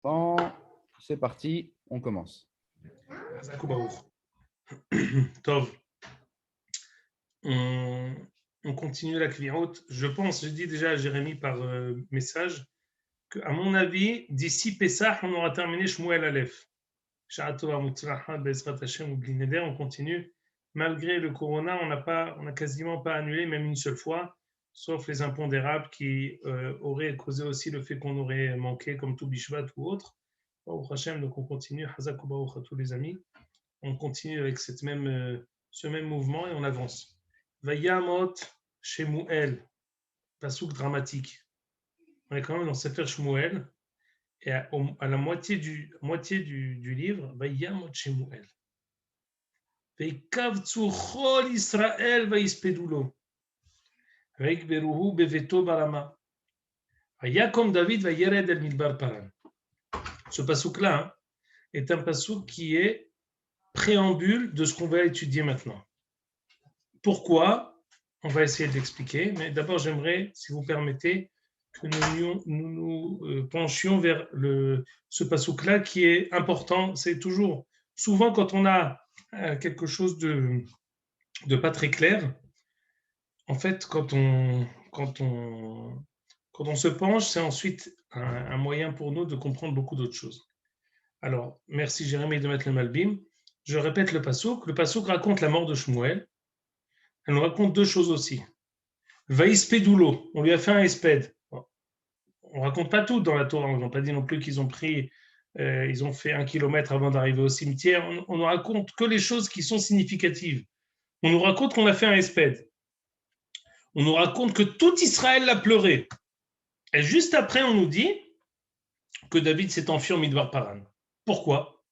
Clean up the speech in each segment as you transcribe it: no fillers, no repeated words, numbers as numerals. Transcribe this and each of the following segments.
instant. C'est parti, on commence. Tov. On continue la Kvirout. Je pense, j'ai dit déjà à Jérémy par message, qu'à mon avis, d'ici Pessah, on aura terminé Shmuel Aleph. On continue. Malgré le corona, on n'a quasiment pas annulé, même une seule fois, sauf les impondérables qui auraient causé aussi le fait qu'on aurait manqué, comme tout Bishvat ou autre. Donc on continue. Hazak Ubaruch à tous les amis. On continue avec ce même mouvement et on avance. Vayamot Shemuel, pasouk dramatique. On est quand même dans Sefer Shmuel, et à la moitié du livre, Vayamot Shemuel. Veikavtsu chol Israël vaispedoulo. Veikberuhu beveto barama. Vayakom David vayered el midbar paran. Ce pasouk-là est un pasouk qui est préambule de ce qu'on va étudier maintenant. Pourquoi? On va essayer d'expliquer, mais d'abord j'aimerais, si vous permettez, que nous penchions vers ce pasouk-là qui est important. C'est toujours, souvent quand on a quelque chose de pas très clair, en fait, quand on se penche, c'est ensuite un moyen pour nous de comprendre beaucoup d'autres choses. Alors, merci Jérémy de mettre le Malbim. Je répète le pasouk. Le pasouk raconte la mort de Shmuel. Elle nous raconte deux choses aussi. Vaïspedoulo, on lui a fait un espède. On ne raconte pas tout dans la Torah. On n'a pas dit non plus qu'ils ont ils ont fait 1 kilomètre avant d'arriver au cimetière. On ne raconte que les choses qui sont significatives. On nous raconte qu'on a fait un espède. On nous raconte que tout Israël l'a pleuré. Et juste après, on nous dit que David s'est enfui en Midbar Paran. Pourquoi?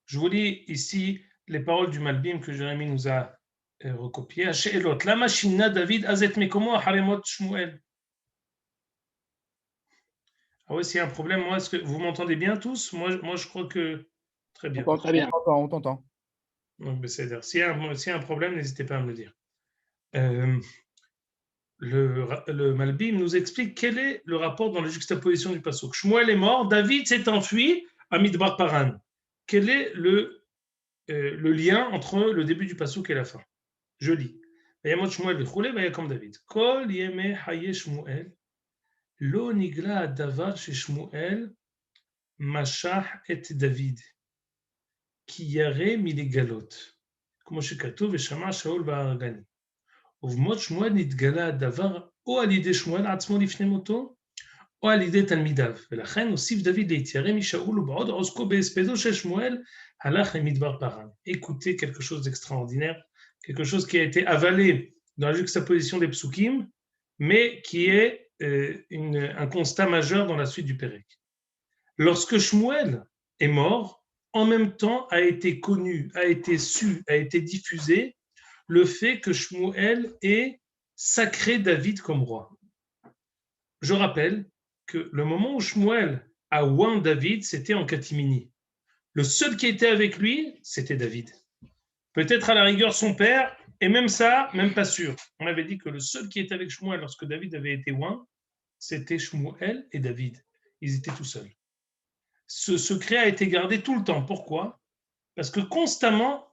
Je vous lis ici les paroles du Malbim que Jérémy nous a recopiées. Hashe'elot, lama shinna David azet mekomo haremot Shmuel. Ah oui, s'il y a un problème, moi, est-ce que vous m'entendez bien tous? Moi, je crois que très bien. Très bien. On t'entend. Donc, c'est-à-dire, s'il y a un problème, n'hésitez pas à me le dire. Le Malbim nous explique quel est le rapport dans la juxtaposition du pasuk. Shmuel est mort, David s'est enfui à Midbar Paran. Quel est le lien entre le début du pasuk et la fin? Je lis. Vayamot Shmuel v'chulei vayakom David. Kol yemei haye Shmuel lo nigla davar she Shmuel mashach et David ki yare milegalot. כמו שכתוב ושמע שאול והרגני. ובמות שמואל נתגלה הדבר או על ידי שמואל עצמו לפני מותו, או על ידי תלמידיו, ולכן הוסיף דוד להתיירא משאול, ובעוד עוסקו בהספדו של שמואל, הלך למדבר פרן. Écoutez quelque chose d'extraordinaire, quelque chose qui a été avalé dans la juxtaposition des psukim, mais qui est un constat majeur dans la suite du Pérec. Lorsque Shmuel est mort, en même temps a été connu, a été su, a été diffusé le fait que Shmuel ait sacré David comme roi. Je rappelle que le moment où Shmuel a oint David, c'était en catimini. Le seul qui était avec lui, c'était David. Peut-être à la rigueur son père, et même ça, même pas sûr. On avait dit que le seul qui était avec Shmuel lorsque David avait été oint, c'était Shmuel et David. Ils étaient tout seuls. Ce secret a été gardé tout le temps. Pourquoi? Parce que constamment,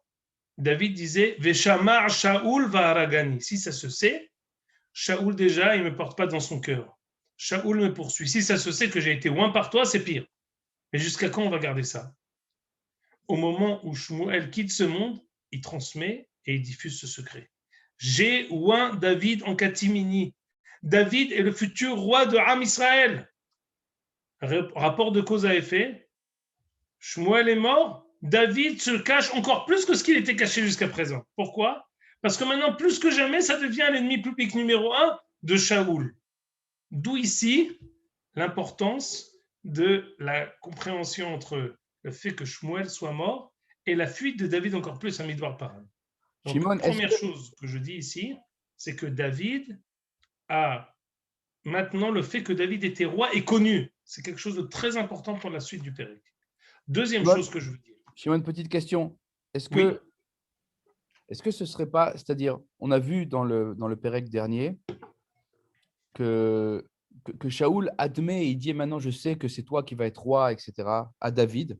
David disait « Veshamar Shaoul va'aragani ». Si ça se sait, Shaoul déjà, il ne me porte pas dans son cœur. Shaoul me poursuit. Si ça se sait que j'ai été oint par toi, c'est pire. Mais jusqu'à quand on va garder ça? Au moment où Shmuel quitte ce monde, il transmet et il diffuse ce secret. J'ai oint David en catimini. David est le futur roi de Am Israël. Rapport de cause à effet. Shmuel est mort. David se cache encore plus que ce qu'il était caché jusqu'à présent. Pourquoi? Parce que maintenant, plus que jamais, ça devient l'ennemi public numéro 1 de Shaoul. D'où ici l'importance de la compréhension entre le fait que Shmuel soit mort et la fuite de David encore plus à Midbar Paran. Donc, Shimon, première chose que je dis ici, c'est que David a maintenant le fait que David était roi est connu. C'est quelque chose de très important pour la suite du Pérec. Deuxième chose que je veux dire. Shimon, petite question. Est-ce Oui. que ce serait pas, c'est-à-dire, on a vu dans le Pérec dernier que que Shaoul admet, il dit maintenant je sais que c'est toi qui vas être roi, etc., à David,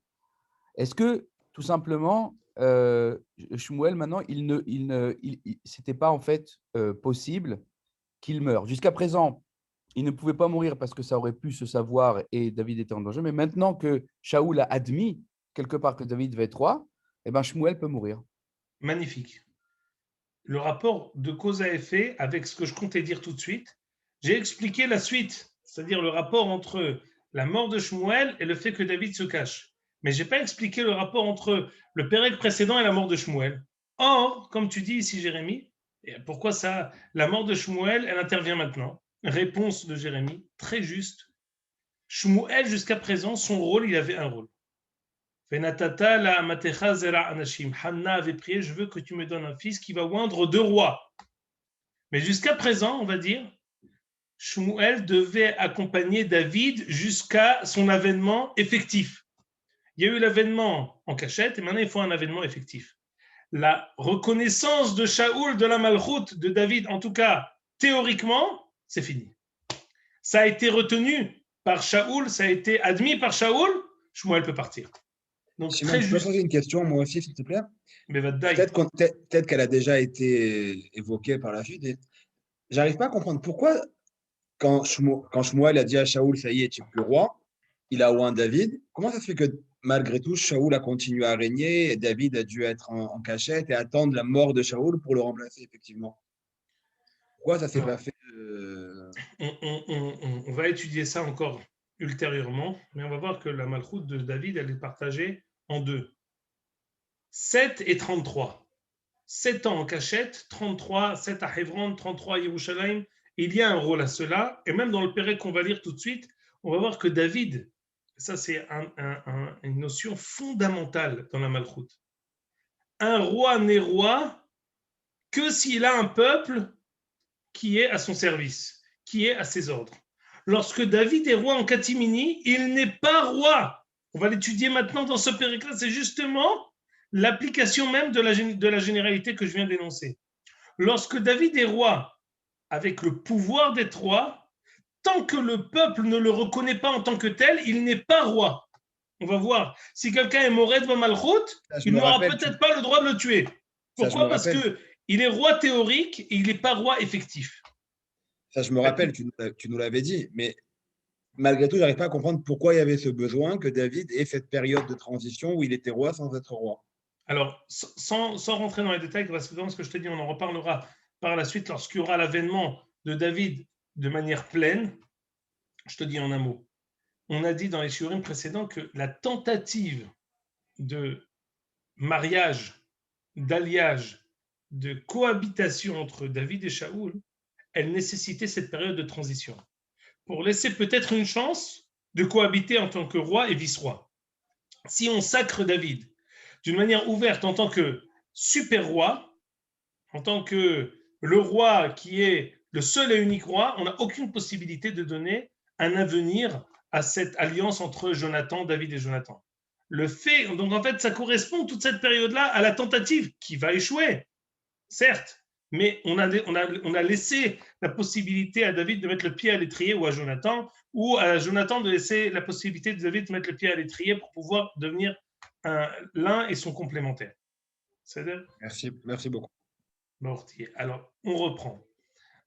est-ce que tout simplement, Shmuel, maintenant, c'était pas en fait possible qu'il meure? Jusqu'à présent, il ne pouvait pas mourir parce que ça aurait pu se savoir et David était en danger. Mais maintenant que Shaoul a admis quelque part que David va être roi, eh ben Shmuel peut mourir. Magnifique. Le rapport de cause à effet avec ce que je comptais dire tout de suite. J'ai expliqué la suite, c'est-à-dire le rapport entre la mort de Shmuel et le fait que David se cache. Mais je n'ai pas expliqué le rapport entre le pérec précédent et la mort de Shmuel. Or, comme tu dis ici, Jérémie, pourquoi ça, la mort de Shmuel, elle intervient maintenant? Réponse de Jérémie, très juste. Shmuel, jusqu'à présent, son rôle, il avait un rôle. Venatata la matecha zera anashim. Hanna avait prié, je veux que tu me donnes un fils qui va oindre 2 rois. Mais jusqu'à présent, on va dire, Shmuel devait accompagner David jusqu'à son avènement effectif. Il y a eu l'avènement en cachette et maintenant il faut un avènement effectif. La reconnaissance de Shaoul de la malchoute de David, en tout cas théoriquement, c'est fini. Ça a été retenu par Shaoul, ça a été admis par Shaoul, Shmuel peut partir. Donc Shimon, très je peux poser juste. une question, moi aussi, s'il te plaît? Mais Peut-être qu'elle a déjà été évoquée par la suite. J'arrive pas à comprendre pourquoi, quand Shmuel a dit à Shaoul, ça y est, tu es plus roi, il a oint David. Comment ça se fait que malgré tout, Shaoul a continué à régner et David a dû être en cachette et attendre la mort de Shaoul pour le remplacer, effectivement? Pourquoi ça s'est pas Alors, fait on va étudier ça encore ultérieurement, mais on va voir que la malchoute de David, elle est partagée en deux. 7 et 33. 7 ans en cachette, 33, 7 à Hebron, 33 à Yerushalayim. Il y a un rôle à cela, et même dans le Pérec qu'on va lire tout de suite, on va voir que David, ça c'est une notion fondamentale dans la malchoute. Un roi n'est roi que s'il a un peuple qui est à son service, qui est à ses ordres. Lorsque David est roi en catimini, il n'est pas roi. On va l'étudier maintenant dans ce péricle. C'est justement l'application même de la généralité que je viens d'énoncer. Lorsque David est roi avec le pouvoir d'être roi, tant que le peuple ne le reconnaît pas en tant que tel, il n'est pas roi. On va voir. Si quelqu'un est Mored Malchut, il n'aura peut-être pas le droit de le tuer. Pourquoi? Parce qu'il est roi théorique et il n'est pas roi effectif. Ça, je me rappelle, tu nous l'avais dit, mais malgré tout, je n'arrive pas à comprendre pourquoi il y avait ce besoin que David ait cette période de transition où il était roi sans être roi. Alors, sans rentrer dans les détails, parce que ce que je te dis, on en reparlera par la suite lorsqu'il y aura l'avènement de David de manière pleine. Je te dis en un mot. On a dit dans les shiurim précédents que la tentative de mariage, d'alliage, de cohabitation entre David et Shaoul, elle nécessitait cette période de transition pour laisser peut-être une chance de cohabiter en tant que roi et vice-roi. Si on sacre David d'une manière ouverte en tant que super roi, en tant que le roi qui est le seul et unique roi, on n'a aucune possibilité de donner un avenir à cette alliance entre Jonathan, David et Jonathan. Le fait, donc en fait, ça correspond toute cette période-là à la tentative qui va échouer, certes, mais on a laissé la possibilité à David de mettre le pied à l'étrier ou à Jonathan, ou à Jonathan de laisser la possibilité de David de mettre le pied à l'étrier pour pouvoir devenir l'un et son complémentaire. C'est-à-dire? Merci beaucoup. Mortier. Alors, on reprend.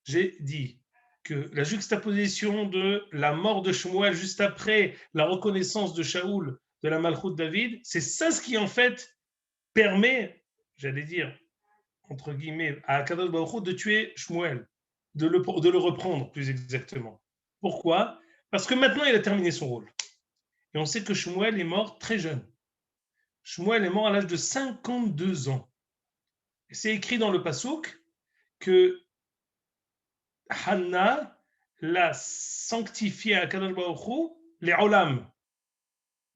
J'ai dit que la juxtaposition de la mort de Shmuel juste après la reconnaissance de Shaoul de la malchoute de David, c'est ça ce qui en fait permet, j'allais dire, entre guillemets, à Akadosh Baruch Hu de tuer Shmuel, de le reprendre plus exactement. Pourquoi? Parce que maintenant il a terminé son rôle. Et on sait que Shmuel est mort très jeune. Shmuel est mort à l'âge de 52 ans. Et c'est écrit dans le Passouk que Hanna l'a sanctifié à Kadosh Baruch Hu, les Olam.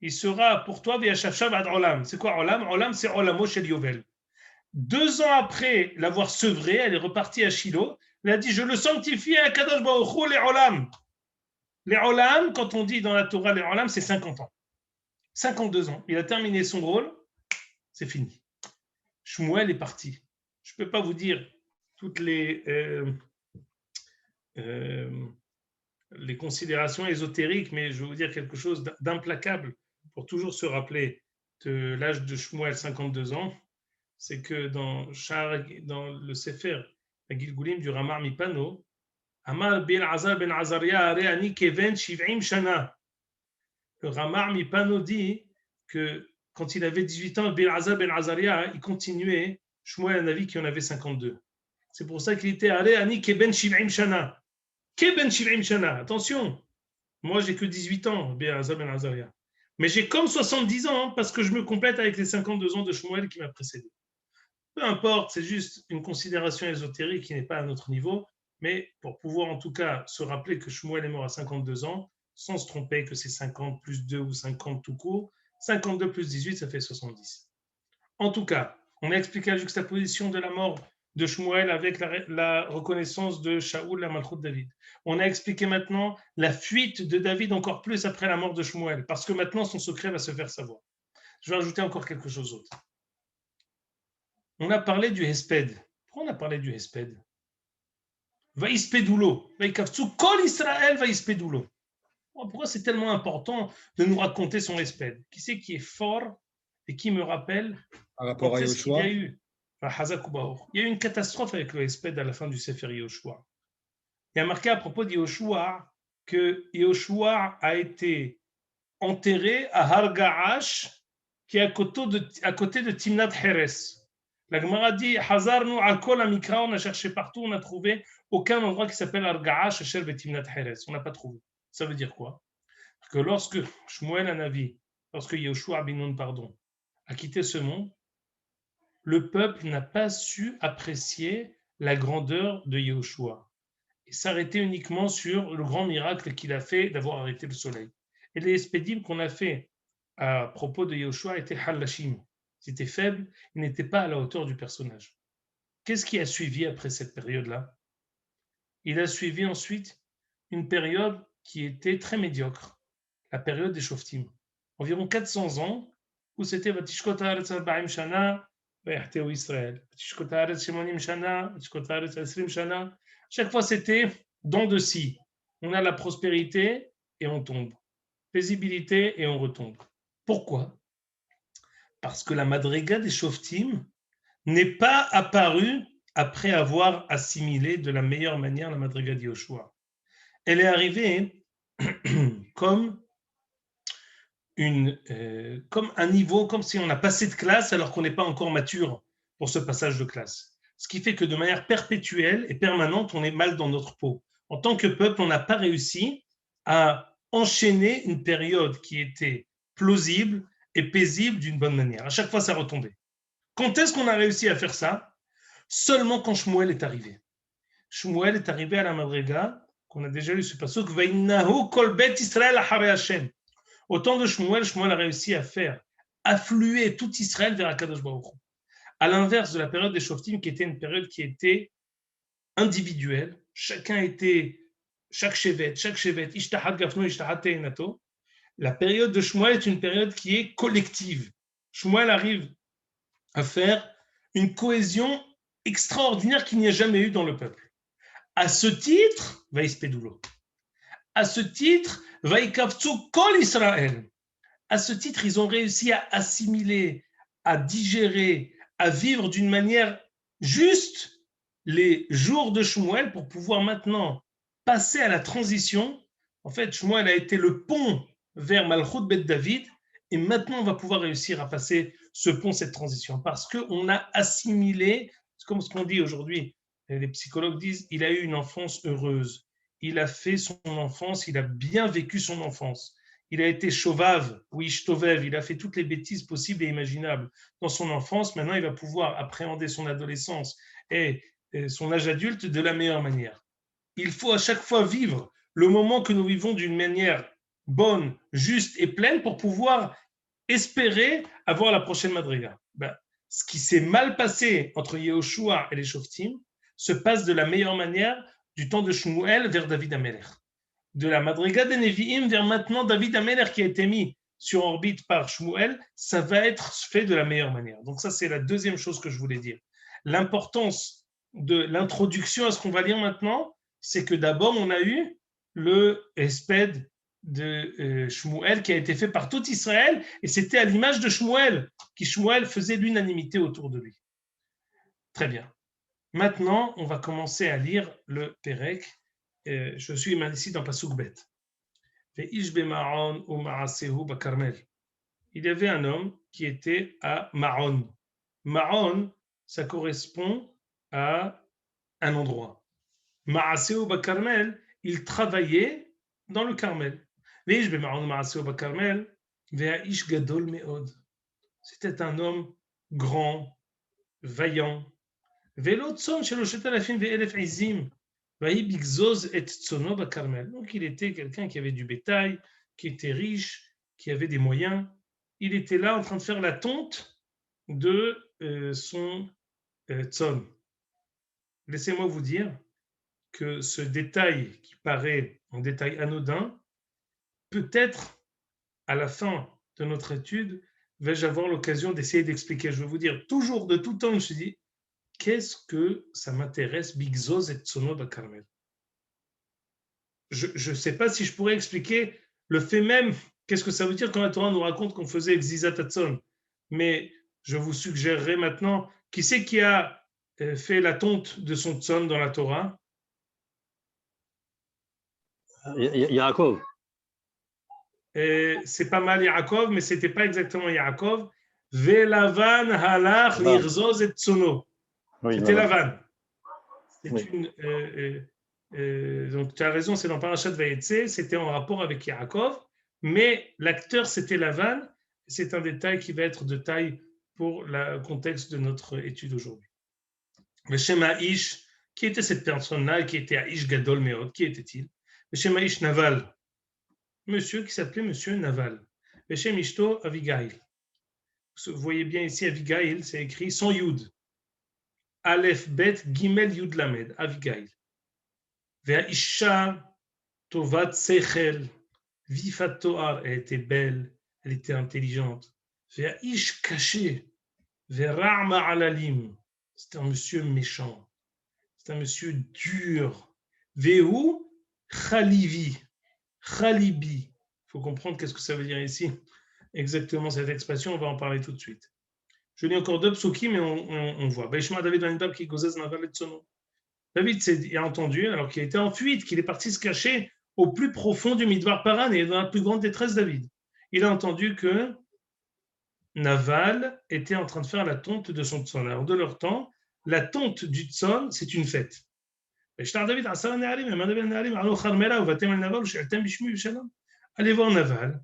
Il sera pour toi Viachafshav ad Olam. C'est quoi Olam? Olam, c'est Olamo Shel Yovel. 2 ans après l'avoir sevré, elle est repartie à Shiloh. Elle a dit: je le sanctifie à Kadosh Baruch Hu, les Olam. Les Olam, quand on dit dans la Torah les Olam, c'est 50 ans. 52 ans. Il a terminé son rôle, c'est fini. Shmuel est parti. Je ne peux pas vous dire toutes les les considérations ésotériques, mais je vais vous dire quelque chose d'implacable pour toujours se rappeler de l'âge de Shmuel, 52 ans, c'est que dans le Sefer, la Gilgulim du Ramar Mipano, Amar ben Azar ben Azaria Areani Keven Shiv'im Shana. Le Ramar Mipano dit que quand il avait 18 ans, Ben Azar ben Azaria, il continuait Shmuel Hanavi qui en avait 52. C'est pour ça qu'il était Areani Keben Shiv'im Shana. Keben Shiv'im Shana. Attention, moi j'ai que 18 ans, Ben Azar ben Azaria. Mais j'ai comme 70 ans parce que je me complète avec les 52 ans de Shmuel qui m'a précédé. Peu importe, c'est juste une considération ésotérique qui n'est pas à notre niveau, mais pour pouvoir en tout cas se rappeler que Shmuel est mort à 52 ans, sans se tromper que c'est 50 plus 2 ou 50 tout court, 52 plus 18, ça fait 70. En tout cas, on a expliqué la juxtaposition de la mort de Shmuel avec la reconnaissance de Shaoul, la Malchut de David. On a expliqué maintenant la fuite de David encore plus après la mort de Shmuel, parce que maintenant son secret va se faire savoir. Je vais ajouter encore quelque chose d'autre. On a parlé du Hesped. Pourquoi on a parlé du Hesped? Vaïspedoulo. Kol Israël Vaïspedoulo. Pourquoi c'est tellement important de nous raconter son Hesped? Qui c'est qui est fort et qui me rappelle par rapport à Yoshua? Il y a eu une catastrophe avec le Hesped à la fin du Sefer Yoshua. Il y a marqué à propos de Yoshua que Yoshua a été enterré à Har-Ga'ash, qui est à côté de Timnat Heres. La Gemara dit Hazarnu al kol amikra, on a cherché partout, on n'a trouvé aucun endroit qui s'appelle Ar-Ga'ash, Asher Betimnat Heres. On n'a pas trouvé. Ça veut dire quoi? Que lorsque Shmuel Hanavi, lorsque Yoshua ben Nun, a quitté ce monde, le peuple n'a pas su apprécier la grandeur de Yoshua et s'arrêter uniquement sur le grand miracle qu'il a fait d'avoir arrêté le soleil. Et les espédimes qu'on a fait à propos de Yoshua étaient halashim. C'était faible, il n'était pas à la hauteur du personnage. Qu'est-ce qui a suivi après cette période-là? Il a suivi ensuite une période qui était très médiocre, la période des Shoftim. Environ 400 ans, où c'était Vatishkot haaretz 40 shana, Vayahteu Israël. Vatishkot haaretz 80 shana, Vatishkot haaretz 20 shana. Chaque fois, c'était dents de scie. On a la prospérité et on tombe. Paisibilité et on retombe. Pourquoi? Parce que la madriga des Shoftim n'est pas apparue après avoir assimilé de la meilleure manière la madriga de Yoshua. Elle est arrivée comme un niveau, comme si on a passé de classe alors qu'on n'est pas encore mature pour ce passage de classe. Ce qui fait que de manière perpétuelle et permanente, on est mal dans notre peau. En tant que peuple, on n'a pas réussi à enchaîner une période qui était plausible et paisible d'une bonne manière. À chaque fois, ça retombait. Quand est-ce qu'on a réussi à faire ça? Seulement quand Shmuel est arrivé. Shmuel est arrivé à la Madriga, qu'on a déjà lu ce pasuk, Vaïnahu kol bet Israël acharei Hashem. Au temps de Shmuel, Shmuel a réussi à faire affluer tout Israël vers Akadosh Baruch Hu. À l'inverse de la période des Shoftim, qui était une période qui était individuelle, chaque shevet, ishtahat gafno, ishtahat teinato. La période de Shmuel est une période qui est collective. Shmuel arrive à faire une cohésion extraordinaire qu'il n'y a jamais eu dans le peuple. À ce titre, Vaïspedoulo. À ce titre, Vaïkavtsu kol Israël. À ce titre, ils ont réussi à assimiler, à digérer, à vivre d'une manière juste les jours de Shmuel pour pouvoir maintenant passer à la transition. En fait, Shmuel a été le pont vers Malchut Bet David, et maintenant on va pouvoir réussir à passer ce pont, cette transition, parce qu'on a assimilé, c'est comme ce qu'on dit aujourd'hui, les psychologues disent, il a eu une enfance heureuse, il a fait son enfance, il a bien vécu son enfance, il a été chauvave, oui, shtovev, il a fait toutes les bêtises possibles et imaginables dans son enfance, maintenant il va pouvoir appréhender son adolescence et son âge adulte de la meilleure manière. Il faut à chaque fois vivre le moment que nous vivons d'une manière bonne, juste et pleine pour pouvoir espérer avoir la prochaine madriga. Ce qui s'est mal passé entre Yehoshua et les Shoftim se passe de la meilleure manière du temps de Shmuel vers David Amelech. De la madriga des Nevi'im vers maintenant David Amelech qui a été mis sur orbite par Shmuel, ça va être fait de la meilleure manière. Donc ça, c'est la deuxième chose que je voulais dire. L'importance de l'introduction à ce qu'on va lire maintenant, c'est que d'abord, on a eu le hesped de Shmuel qui a été fait par tout Israël, et c'était à l'image de Shmuel, qui Shmuel faisait l'unanimité autour de lui. Très bien. Maintenant, on va commencer à lire le Pérec. Je suis ici dans Pasuk Bet. Il y avait un homme qui était à Ma'on. Ma'on, ça correspond à un endroit. Ma'aseu Bakarmel, il travaillait dans le Carmel. C'était un homme grand, vaillant. Donc il était quelqu'un qui avait du bétail, qui était riche, qui avait des moyens. Il était là en train de faire la tonte de son tzon. Laissez-moi vous dire que ce détail qui paraît un détail anodin, peut-être à la fin de notre étude, vais-je avoir l'occasion d'essayer d'expliquer. Je vais vous dire, toujours de tout temps, je me suis dit, qu'est-ce que ça m'intéresse, Bigzoz et Tsono Bakarmel? Je ne sais pas si je pourrais expliquer le fait même, qu'est-ce que ça veut dire quand la Torah nous raconte qu'on faisait Xizat Hatson. Mais je vous suggérerai maintenant, qui c'est qui a fait la tonte de son Tson dans la Torah? Yaakov. C'est pas mal Yaakov, mais c'était pas exactement Yaakov. Velavan halach lirzoz et tsono. C'était Lavan. Oui. Donc tu as raison, c'est dans Parashat Vayetze, c'était en rapport avec Yaakov, mais l'acteur c'était Lavan. C'est un détail qui va être de taille pour le contexte de notre étude aujourd'hui. Le Shema Ish, qui était cette personne-là, qui était à Ish Gadol Meod, qui était-il? Le Shema Ish Naval. Monsieur qui s'appelait Monsieur Naval. Beshem Ishto Avigail. Vous voyez bien ici Avigail, c'est écrit sans Yud. Aleph Bet Gimel Yud Lamed. Avigail. Vea Isha Tovat Sechel. Vifat Toar. Elle était belle, elle était intelligente. Vea Ish Caché. Vea Ra'ma Alalim. C'est un monsieur méchant. C'est un monsieur dur. Vehu Khalivi. Khalibi. Il faut comprendre qu'est-ce que ça veut dire ici. Exactement cette expression, on va en parler tout de suite. Je lis encore deux psukim, mais on voit. David a entendu, alors qu'il était en fuite, qu'il est parti se cacher au plus profond du Midbar Paran et dans la plus grande détresse David. Il a entendu que Naval était en train de faire la tonte de son tson. Alors de leur temps, la tonte du tson, c'est une fête. Allez voir Naval,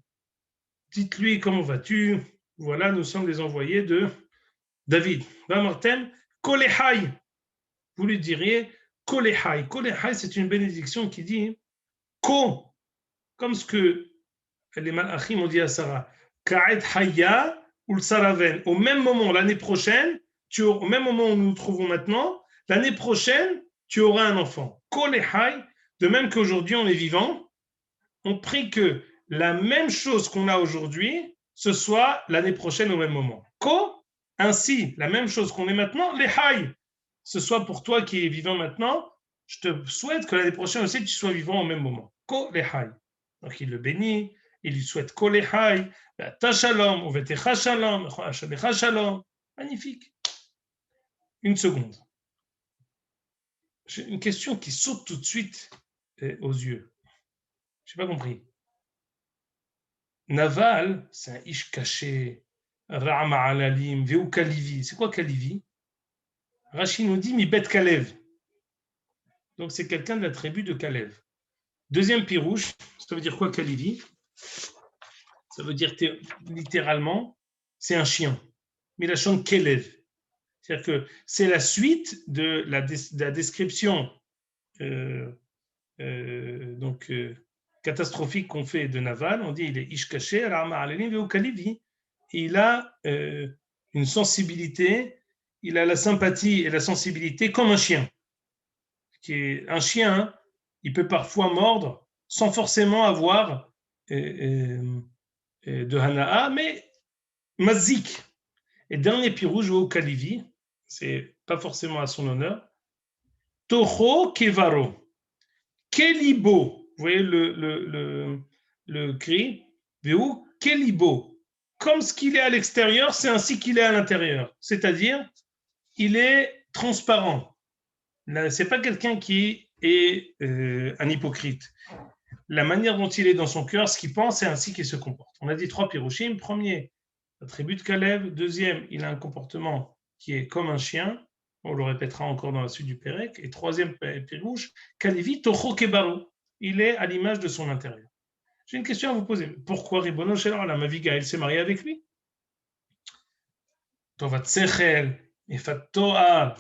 dites-lui comment vas-tu, voilà, nous sommes les envoyés de David. Martin, Kolehai, vous lui diriez Kolehai. Kolehai, c'est une bénédiction qui dit Ko, comme ce que les Malachim ont dit à Sarah, Ka'ed Hayya ou le Saraven. Au même moment, l'année prochaine, au même moment où nous nous trouvons maintenant, l'année prochaine, tu auras un enfant. Kolehai, de même qu'aujourd'hui on est vivant, on prie que la même chose qu'on a aujourd'hui, ce soit l'année prochaine au même moment. Ko, ainsi, la même chose qu'on est maintenant, lehai, ce soit pour toi qui es vivant maintenant, je te souhaite que l'année prochaine aussi tu sois vivant au même moment. Ko lehai. Donc il le bénit, il lui souhaite ko lehai, tashalom, uvetecha shalom, ashalecha shalom. Magnifique. Une seconde. J'ai une question qui saute tout de suite aux yeux. Je n'ai pas compris. Naval, c'est un ish caché, Ra'ma alalim, Veu Kalivi. C'est quoi Kalivi? Rachid nous dit mi bet Kalev. Donc c'est quelqu'un de la tribu de Kalev. Deuxième pirouche, ça veut dire quoi Kalivi? Ça veut dire littéralement, c'est un chien. Mais la chante Kelev. C'est-à-dire que c'est la suite de la description catastrophique qu'on fait de Naval. On dit il est ish caché, Ra'ma alalim, Veu Kalivi. Il a une sensibilité, il a la sympathie et la sensibilité comme un chien. Un chien, il peut parfois mordre sans forcément avoir de hana'a, mais mazik. Et dernier pirouge au Kalivi, c'est pas forcément à son honneur, Toho Kevaro, Kelibo. voyez le cri, Veu Kelibo. Comme ce qu'il est à l'extérieur, c'est ainsi qu'il est à l'intérieur. C'est-à-dire, il est transparent. Ce n'est pas quelqu'un qui est un hypocrite. La manière dont il est dans son cœur, ce qu'il pense, c'est ainsi qu'il se comporte. On a dit 3 pirouchim. Premier, l'attribut de Caleb. Deuxième, il a un comportement qui est comme un chien. On le répétera encore dans la suite du Pérec. Et troisième pirouche, Kalevi Toho Kebaru. Il est à l'image de son intérieur. J'ai une question à vous poser. Pourquoi Ribono Shel Olam, Avigail s'est mariée avec lui? Tovat Sechel, Efat Toa.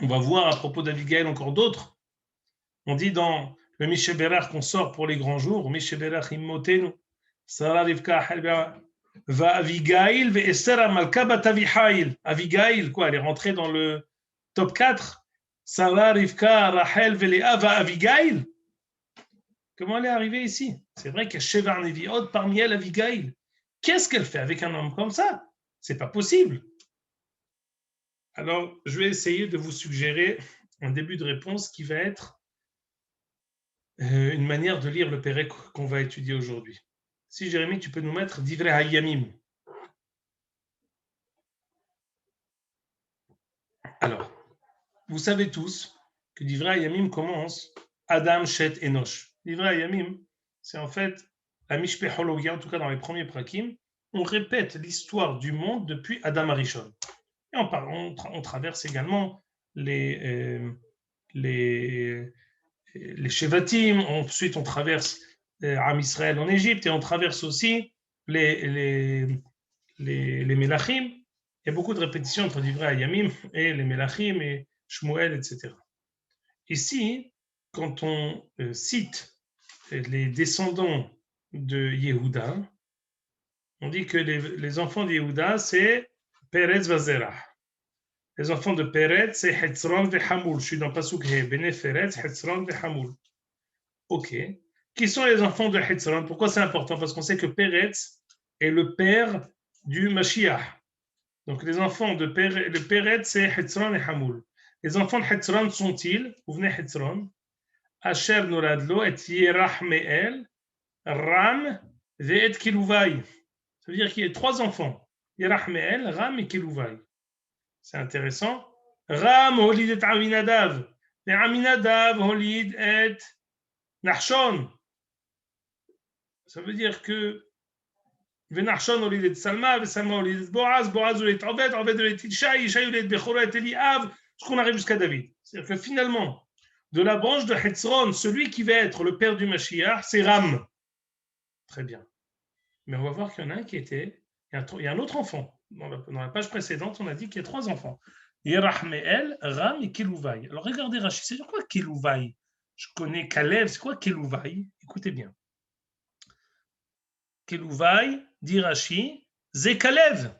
On va voir à propos d'Avigail encore d'autres. On dit dans le Mishéberach qu'on sort pour les grands jours, Mishéberach Immotenu, Sarah Rivka Halba, Va Avigail, Ve Esther Malka Bat Avihail. Avigail, quoi, elle est rentrée dans le top 4. Sarah Rivka Rachel Velea Va Avigail. Comment elle est arrivée ici? C'est vrai qu'il y a Shevar Neviot, parmi elles Avigail. Qu'est-ce qu'elle fait avec un homme comme ça? C'est pas possible. Alors, je vais essayer de vous suggérer un début de réponse qui va être une manière de lire le Pérec qu'on va étudier aujourd'hui. Si Jérémie, tu peux nous mettre Divrei Hayamim. Alors, vous savez tous que Divrei Hayamim commence Adam, Shet, Enosh. Divrei Hayamim, c'est en fait la Mishpechologia, en tout cas dans les premiers prakim. On répète l'histoire du monde depuis Adam Arishon. Et on traverse également les Shevatim, ensuite on traverse Am Israël en Égypte, et on traverse aussi les Melachim. Il y a beaucoup de répétitions entre Divrei Hayamim et les Melachim et Shmuel, etc. Ici, quand on cite les descendants de Yehuda, on dit que les enfants de Yehuda, c'est Peretz Vazerah. Les enfants de Peretz, c'est Hetzron et Hamoul. Je suis dans Pasuk He, Bene Peretz, Hetzron et Hamoul. Ok. Qui sont les enfants de Hetzron? Pourquoi c'est important? Parce qu'on sait que Peretz est le père du Mashiach. Donc les enfants de Peretz, c'est Hetzron et Hamoul. Les enfants de Hetzron sont-ils? Vous venez Hetzron. Asher Noradlo et Yerach Me'el, Ram, Ve'et Kiluvai. Ça veut dire qu'il y a 3 enfants. Yerach Me'el, Ram et Kiluvai. C'est intéressant. Ram holid et Aminadav. Et Aminadav holid et Nachshon. Ça veut dire que Nachshon holid et Salma, Salma holid et Boaz, Boaz holid et Obed, Obed holid et Ishaï, Ishaï holid et Bechora et Eliav, jusqu'on arrive jusqu'à David. C'est-à-dire que finalement, de la branche de Hetzron, celui qui va être le père du Mashiach, c'est Ram. Très bien. Mais on va voir qu'il y en a un qui était... Il y a un autre enfant. Dans la page précédente, on a dit qu'il y a 3 enfants. Yerach Me'el, Ram et Kiluvai. Alors regardez Rashi, c'est quoi Kiluvai? Je connais Kalev, c'est quoi Kiluvai? Écoutez bien. Kiluvai, dit Rashi, c'est Kalev.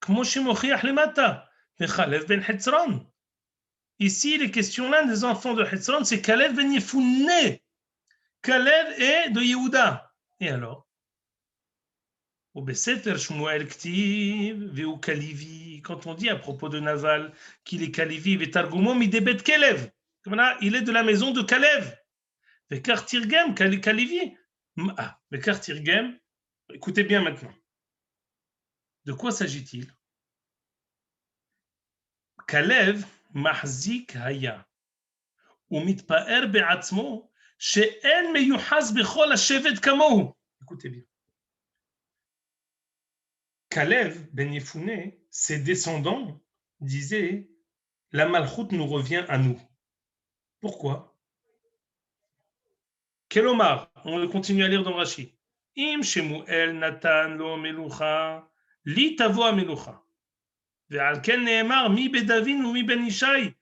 Kmo shemochiach lemata, Kalev ben Hetzron. Ici, les questions là des enfants de Hetzron, c'est Kalev ben Yefunne. Kalev est de Yehuda. Et alors? Quand on dit à propos de Naval qu'il est Kalivi, il est de la maison de Kalev. Écoutez bien maintenant. De quoi s'agit-il? Kalev mahzik haya umitpa'er be'atzmo she'en meyuhaz bechol hashevet kamohu. Écoutez bien. Kalev ben Yefunne, ses descendants disaient la malchoute nous revient à nous. Pourquoi? Kelomar, on continue à lire dans Rashi. Im Shemuel Natan lo melucha, li tavo melucha. Ve'al ken ne'emar mi bedavin ou mi ben Ishai.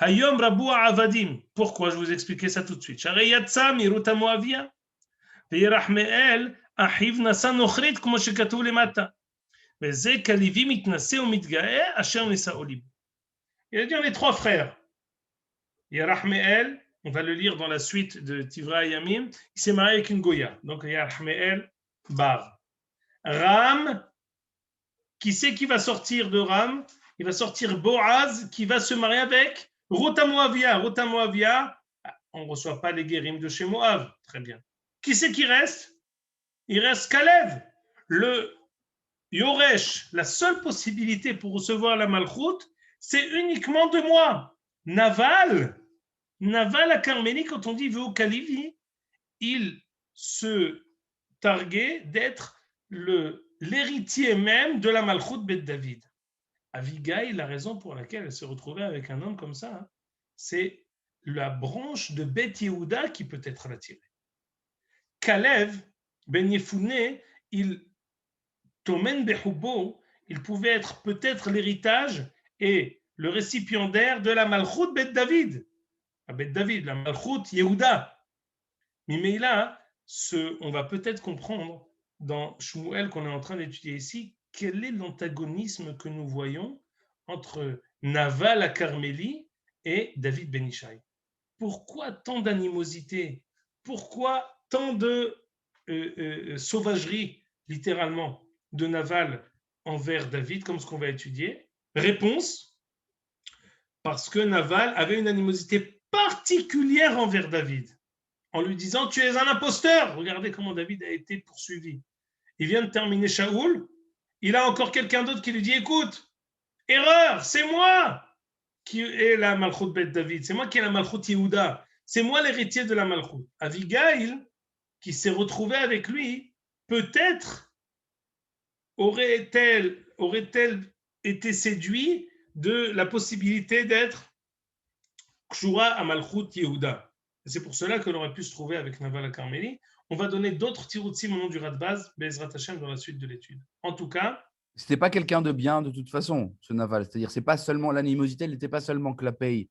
Hayom rabu avadim. Pourquoi? Je vous expliquer ça tout de suite. Sharei yatsa mirut Moavia. Ve'yerach me'el achiv nasa nochrit como shekatu lemata. Il a dit on est 3 frères. Yerach Me'el, on va le lire dans la suite de Divrei Hayamim, il s'est marié avec une Goya. Donc Yerach Me'el, Bar. Ram, qui sait qui va sortir de Ram? Il va sortir Boaz, qui va se marier avec Ruth Moavia. Ruth Moavia, on ne reçoit pas les guérims de chez Moab. Très bien. Qui c'est qui reste? Il reste Kalev, le Yoresh. La seule possibilité pour recevoir la Malchoute, c'est uniquement de moi. Naval à Carmélie, quand on dit Veo Kalivi, il se targuait d'être l'héritier même de la Malchoute Bet David. Avigail, la raison pour laquelle elle se retrouvait avec un homme comme ça, c'est la branche de Bet Yehuda qui peut être attirée. Kalev, Ben Yefouné, il pouvait être peut-être l'héritage et le récipiendaire de la Malchoute Bet David. Bet David, la Malchoute Yehuda. Mais là, on va peut-être comprendre dans Shmuel qu'on est en train d'étudier ici, quel est l'antagonisme que nous voyons entre Naval à Carmélie et David Ben Ishai. Pourquoi tant d'animosité? Pourquoi tant de sauvagerie, littéralement, de Naval envers David, comme ce qu'on va étudier? Réponse, parce que Naval avait une animosité particulière envers David, en lui disant « Tu es un imposteur !» Regardez comment David a été poursuivi. Il vient de terminer Shaoul, il a encore quelqu'un d'autre qui lui dit « Écoute, erreur, c'est moi qui est la Malchoute Bet David, c'est moi qui est la Malchoute Yehuda, c'est moi l'héritier de la Malchoute. » Avigail, qui s'est retrouvé avec lui, peut-être aurait-elle été séduit de la possibilité d'être Kshura à Malchoute Yehuda. C'est pour cela que l'on aurait pu se trouver avec Naval à Carmélie. On va donner d'autres tiroutsim au nom du Radbaz, Bezrat Hashem, dans la suite de l'étude. En tout cas, c'était pas quelqu'un de bien de toute façon, ce Naval. C'est-à-dire, c'est pas seulement l'animosité, elle n'était pas seulement Klapei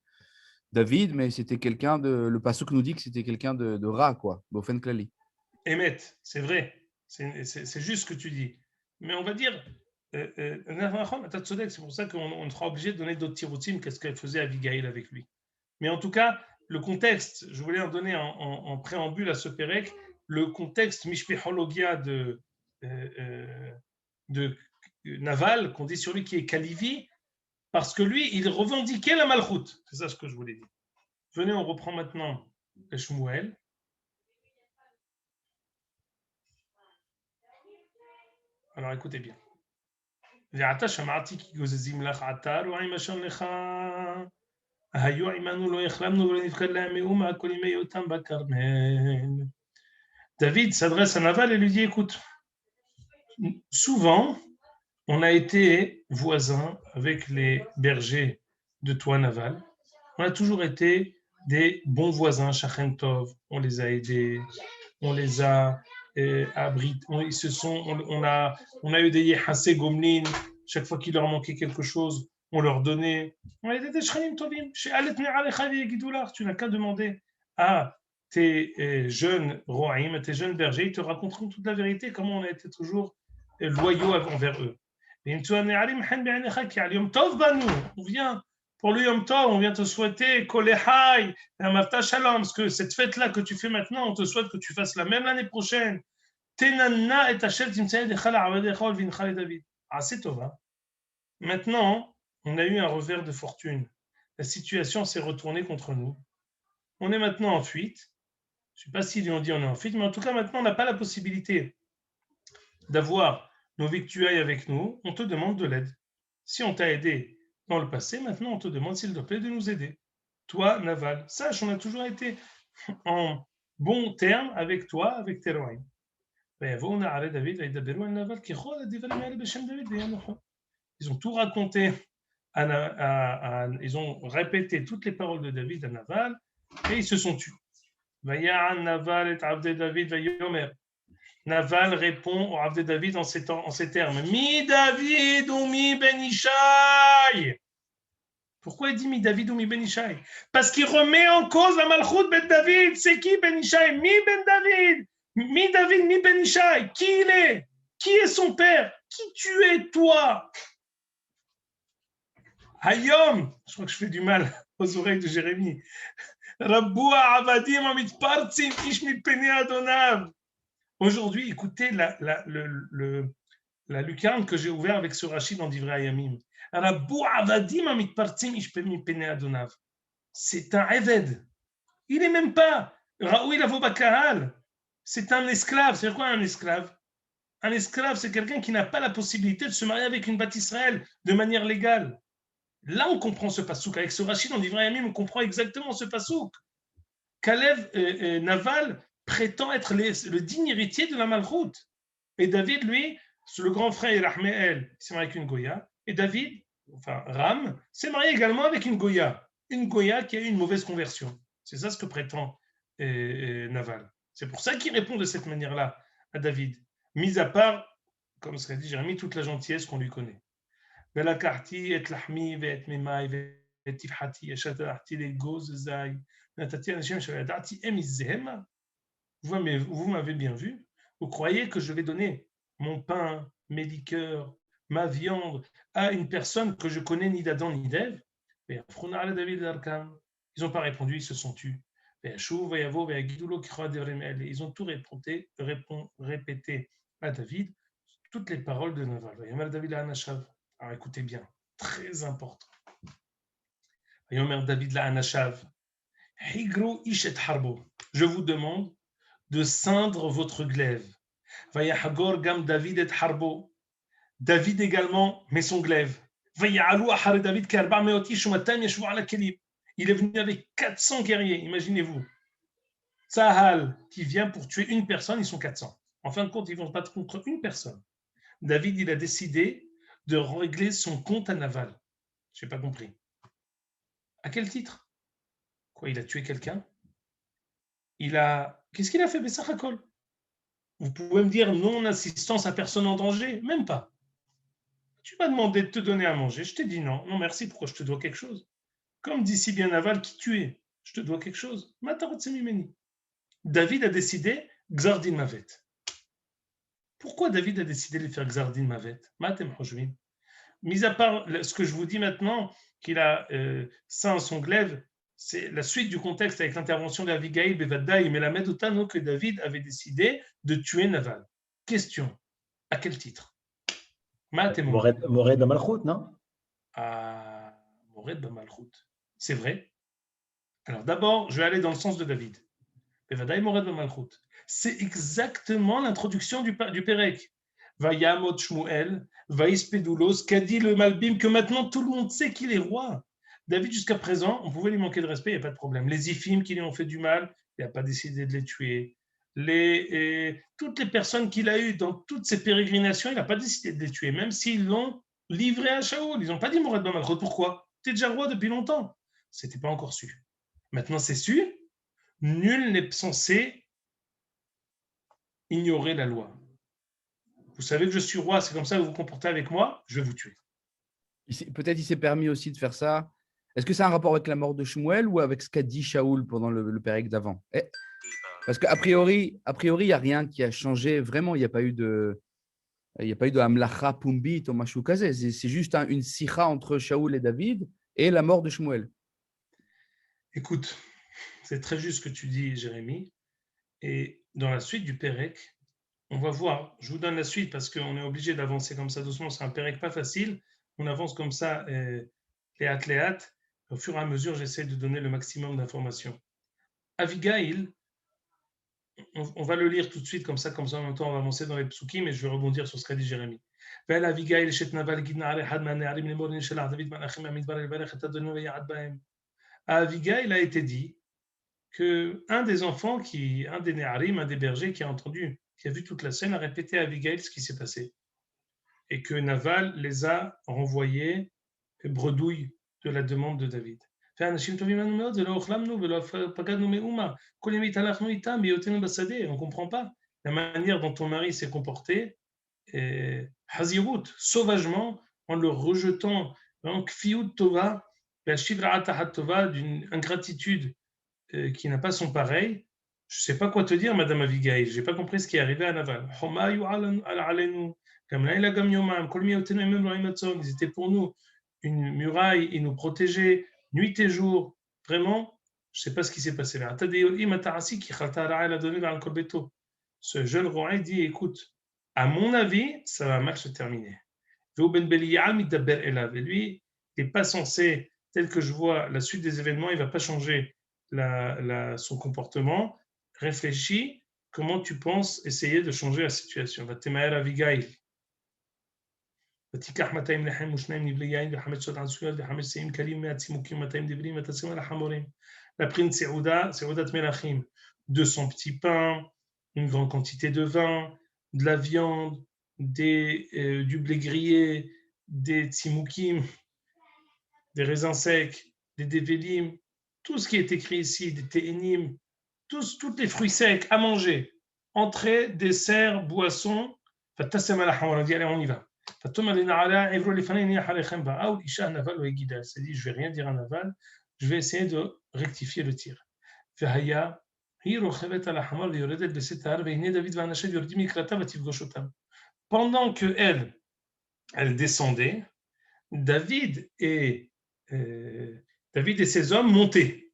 David, mais c'était quelqu'un de. Le passouk nous dit que c'était quelqu'un de rat, quoi, Bofen Klali. Emet, c'est vrai, c'est juste ce que tu dis. Mais on va dire, c'est pour ça qu'on sera obligé de donner d'autres tiroutsim qu'est-ce qu'elle faisait Abigail avec lui. Mais en tout cas, le contexte, je voulais en donner en préambule à ce Pérec, le contexte mishpéhologia de Naval, qu'on dit sur lui qui est Kalivi, parce que lui, il revendiquait la Malchoute. C'est ça ce que je voulais dire. Venez, on reprend maintenant le Shmuel. Alors écoutez bien. ואתה שמעתי כי גוזזים לך עטר ועם אשר לך היו עמנו לא החלמנו ולא נבחר להם מאומה כל ימי אותם בכרמל. David s'adresse à Naval et lui dit écoute, souvent on a été voisins avec les bergers de toi Naval, on a toujours été des bons voisins, Shachen Tov, on les a aidés, on les a abrités, on a eu des Yehassé Gomlin, chaque fois qu'il leur manquait quelque chose, on leur donnait. On a été des Shachanim Tovim, tu n'as qu'à demander à tes jeunes Roaim, à tes jeunes bergers, ils te raconteront toute la vérité, comment on a été toujours loyaux envers eux. On vient pour le Yom Tov, on vient te souhaiter Kolehai, Amarta Shalom, parce que cette fête-là que tu fais maintenant, on te souhaite que tu fasses la même l'année prochaine. Tenanna et Hachel Timtsaïd Echala Avadechol Vinchal David. Ah, c'est Tova. Maintenant, on a eu un revers de fortune. La situation s'est retournée contre nous. On est maintenant en fuite. Je ne sais pas s'ils ont dit on est en fuite, mais en tout cas, maintenant, on n'a pas la possibilité d'avoir nos victuailles avec nous. On te demande de l'aide. Si on t'a aidé dans le passé, maintenant on te demande s'il te plaît de nous aider. Toi, Naval, sache, on a toujours été en bon terme avec toi, avec tes rois. Ils ont tout raconté, ils ont répété toutes les paroles de David à Naval et ils se sont tus. Naval répond au Avdé David en ces termes. Mi David ou mi Ben Ishai. Pourquoi il dit mi David ou mi Ben Ishai? Parce qu'il remet en cause la Malchoute Ben David. C'est qui Ben Ishai? Mi Ben David. Mi David, mi Ben Ishai. Qui il est? Qui est son père? Qui tu es, toi? Hayom. Je crois que je fais du mal aux oreilles de Jérémie. Rabboua Avadim Amitpartsim Ish mi Pene Adonav. Aujourd'hui, écoutez la lucarne que j'ai ouverte avec ce Rachid dans Divrei Hayamim. C'est un Eved. Il n'est même pas Raoui Lavo Bakahal. C'est un esclave. C'est quoi un esclave? Un esclave, c'est quelqu'un qui n'a pas la possibilité de se marier avec une Bat Israël de manière légale. Là, on comprend ce pasouk. Avec ce Rachid, on dit vraiment, on comprend exactement ce pasouk. Kalev Naval prétend être le digne héritier de la Malchoute. Et David, lui, le grand frère Rahmeel, s'est marié avec une Goya. Et David, enfin Ram, s'est marié également avec une Goya. Une Goya qui a eu une mauvaise conversion. C'est ça ce que prétend Naval. C'est pour ça qu'il répond de cette manière-là à David. Mis à part, comme serait dit Jérémie, toute la gentillesse qu'on lui connaît. ולקחתי et לחמי ואת מימי ואת תפחתי אשר תלכתי לאגוז זי ונתתי אנשים אשר ידעתי הם מזהמה. Vous m'avez bien vu. Vous croyez que je vais donner mon pain, mes liqueurs, ma viande à une personne que je connais ni d'Adam ni d'Ève? Ils n'ont pas répondu, ils se sont tus. Ils ont tout répété à David toutes les paroles de Naval. Alors écoutez bien, très important. David la Anashav. Je vous demande de ceindre votre glaive. Vayahagor gam David et Harbo. David également met son glaive. Vayahalou ahar David karba meoti shumatam yeshvu ala kelim. Il est venu avec 400 guerriers, imaginez-vous. Tzahal qui vient pour tuer une personne, ils sont 400. En fin de compte, ils vont se battre contre une personne. David, il a décidé de régler son compte à Naval. Je n'ai pas compris. À quel titre? Quoi, il a tué quelqu'un? Qu'est-ce qu'il a fait, Bessachakol? Vous pouvez me dire non-assistance à personne en danger? Même pas. Tu m'as demandé de te donner à manger. Je t'ai dit non. Non, merci. Pourquoi je te dois quelque chose? Comme dit si bien Naval, qui tu es? Je te dois quelque chose. David a décidé Gzardin Mavet. Pourquoi David a décidé de faire Gzardin Mavet? Mis à part ce que je vous dis maintenant, qu'il a ceint son glaive, c'est la suite du contexte avec l'intervention d'Avigaïl Bevaddaï, mais la Medotano que David avait décidé de tuer Naval. Question, à quel titre? Mored Bamalchut, non? Ah, Mored Bamalchut. C'est vrai. Alors d'abord, je vais aller dans le sens de David. Bevaddaï Mored Bamalchut. C'est exactement l'introduction du Pérec. Vayamot Shmuel, Vaïspédoulos, qu'a dit le Malbim, que maintenant tout le monde sait qu'il est roi. David, jusqu'à présent, on pouvait lui manquer de respect, il n'y a pas de problème. Les Iphim qui lui ont fait du mal, il n'a pas décidé de les tuer. Toutes les personnes qu'il a eues dans toutes ses pérégrinations, il n'a pas décidé de les tuer, même s'ils l'ont livré à Shaoul. Ils n'ont pas dit Mourad Bamalchot. Pourquoi? Tu es déjà roi depuis longtemps. Ce n'était pas encore su. Maintenant, c'est su. Nul n'est censé ignorer la loi. Vous savez que je suis roi, c'est comme ça que vous vous comportez avec moi, je vais vous tuer. Peut-être il s'est permis aussi de faire ça. Est-ce que c'est un rapport avec la mort de Shmuel ou avec ce qu'a dit Shaoul pendant le pérec d'avant? Parce qu'a priori, il n'y a rien qui a changé. Vraiment, il n'y a pas eu de Hamlacha Pumbit ou Mashou Kazé. C'est juste une sikha entre Shaoul et David et la mort de Shmuel. Écoute, c'est très juste ce que tu dis, Jérémie. Et dans la suite du pérec, on va voir, je vous donne la suite parce qu'on est obligé d'avancer comme ça doucement, c'est un pérec pas facile, on avance comme ça, léat. Au fur et à mesure, j'essaie de donner le maximum d'informations. Avigail, on va le lire tout de suite, comme ça en même temps on va avancer dans les psukim, mais je vais rebondir sur ce qu'a dit Jérémie. À Avigail, il a été dit qu'un des enfants, un des Néharim, un des bergers qui a vu toute la scène, a répété à Abigail ce qui s'est passé. Et que Naval les a renvoyés bredouilles de la demande de David. On ne comprend pas la manière dont ton mari s'est comporté, Hazirut, sauvagement, en le rejetant, d'une ingratitude qui n'a pas son pareil. Je ne sais pas quoi te dire, Madame Abigail. Je n'ai pas compris ce qui est arrivé à Naval. Ils étaient pour nous une muraille, ils nous protégeaient nuit et jour. Vraiment, je ne sais pas ce qui s'est passé là. Ce jeune roi dit, écoute, à mon avis, ça va mal se terminer. Et lui, il n'est pas censé, tel que je vois la suite des événements, il ne va pas changer son comportement, réfléchis comment tu penses essayer de changer la situation. ותמהר אביגיל. ותיקח 200 לחם ושניים נבלי יין וחמש שעות עשויות וחמש שאים קלים 100 צימוקים 200 דברים ותשים על החמורים. La prime סעודה, סעודת מלכים, 200 petits pains, une grande quantité de vin, de la viande, du blé grillé, des tzimoukim, des raisins secs, des dévélim, tout ce qui est écrit ici, des téhénim, tous les fruits secs à manger, entrée, dessert, boisson. Allez, on y va. C'est dit, je vais rien dire à Naval, je vais essayer de rectifier le tir. Pendant que elle descendait, David et ses hommes montaient.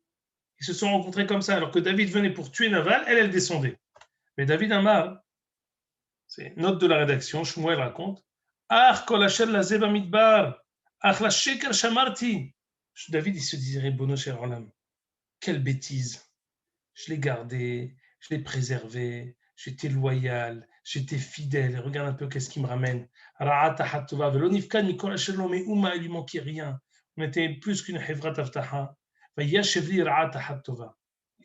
Ils se sont rencontrés comme ça, alors que David venait pour tuer Naval, elle descendait. Mais David Amar, c'est note de la rédaction, Shmuel raconte, David, il se disait, Bono cher Olam, quelle bêtise. Je l'ai gardé, je l'ai préservé, j'étais loyal, j'étais fidèle. Et regarde un peu qu'est-ce qui me ramène. Il lui manquait rien. On était plus qu'une hevrat avtaha. Il a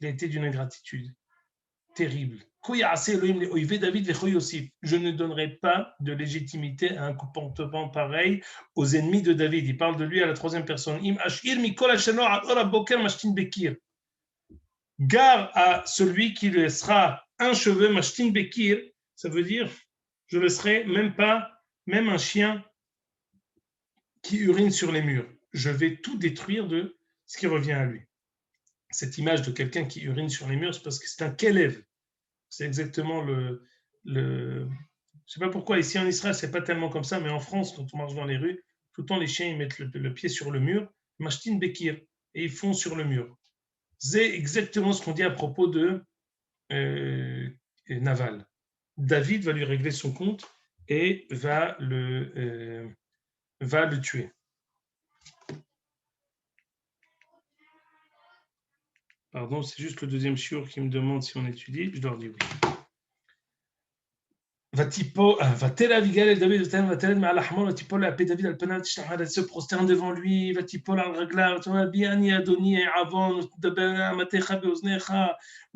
été d'une ingratitude terrible. Je ne donnerai pas de légitimité à un comportement pareil aux ennemis de David. Il parle de lui à la troisième personne. Gare à celui qui laissera un cheveu, mashtin bekir, ça veut dire je laisserai même un chien qui urine sur les murs. Je vais tout détruire de ce qui revient à lui. Cette image de quelqu'un qui urine sur les murs, c'est parce que c'est un kélev. C'est exactement le je ne sais pas pourquoi ici en Israël c'est pas tellement comme ça, mais en France quand on marche dans les rues, tout le temps les chiens ils mettent le pied sur le mur, mashtin bekir, et ils font sur le mur. C'est exactement ce qu'on dit à propos de Naval. David va lui régler son compte et va le tuer. Pardon, c'est juste le deuxième shiur qui me demande si on étudie. Je leur dis oui. ותל אביגיל אל דוד ותלד ותלד מעל החמור ותיפול לאפי דוד על פניו תשלח se prosterne devant lui ותיפול על רגליו ותאמר בי אני אדוני עוון ותדבר אמתך באוזניך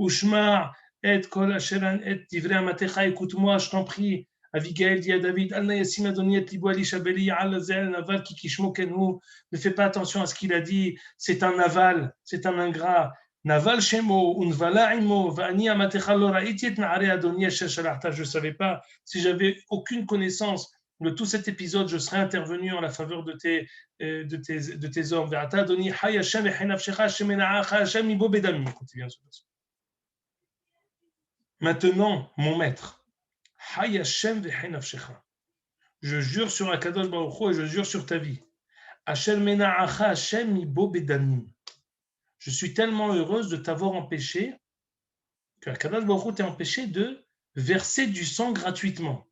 ושמע את כל אשר את דברי אמתך écoute-moi je t'en prie. Abigail dit à David אל נא ישים אדוני את ליבו על איש הבלי על זה נבל כי כשמו כן הוא. Ne fais pas attention à ce qu'il a dit, c'est un naval, c'est un ingrat. Naval Shemo, Unvala Imo, Vani Amatecha lo raïti et Naare Adoni Asher Shalachta. Je ne savais pas, si j'avais aucune connaissance de tout cet épisode, je serais intervenu en la faveur de tes hommes. Ve'ata Adoni Hay Hashem V'Chenavshecha Hashem Mena'acha Hashem Mibo Bedami. Maintenant, mon maître, Hay Hashem V'Chenavshecha. Je jure sur Akadosh Baruch Hu et je jure sur ta vie. Hashem Mena'acha Hashem Mibo Bedami. Je suis tellement heureuse de t'avoir empêché que Akadosh Baruch Hu t'a empêché de verser du sang gratuitement.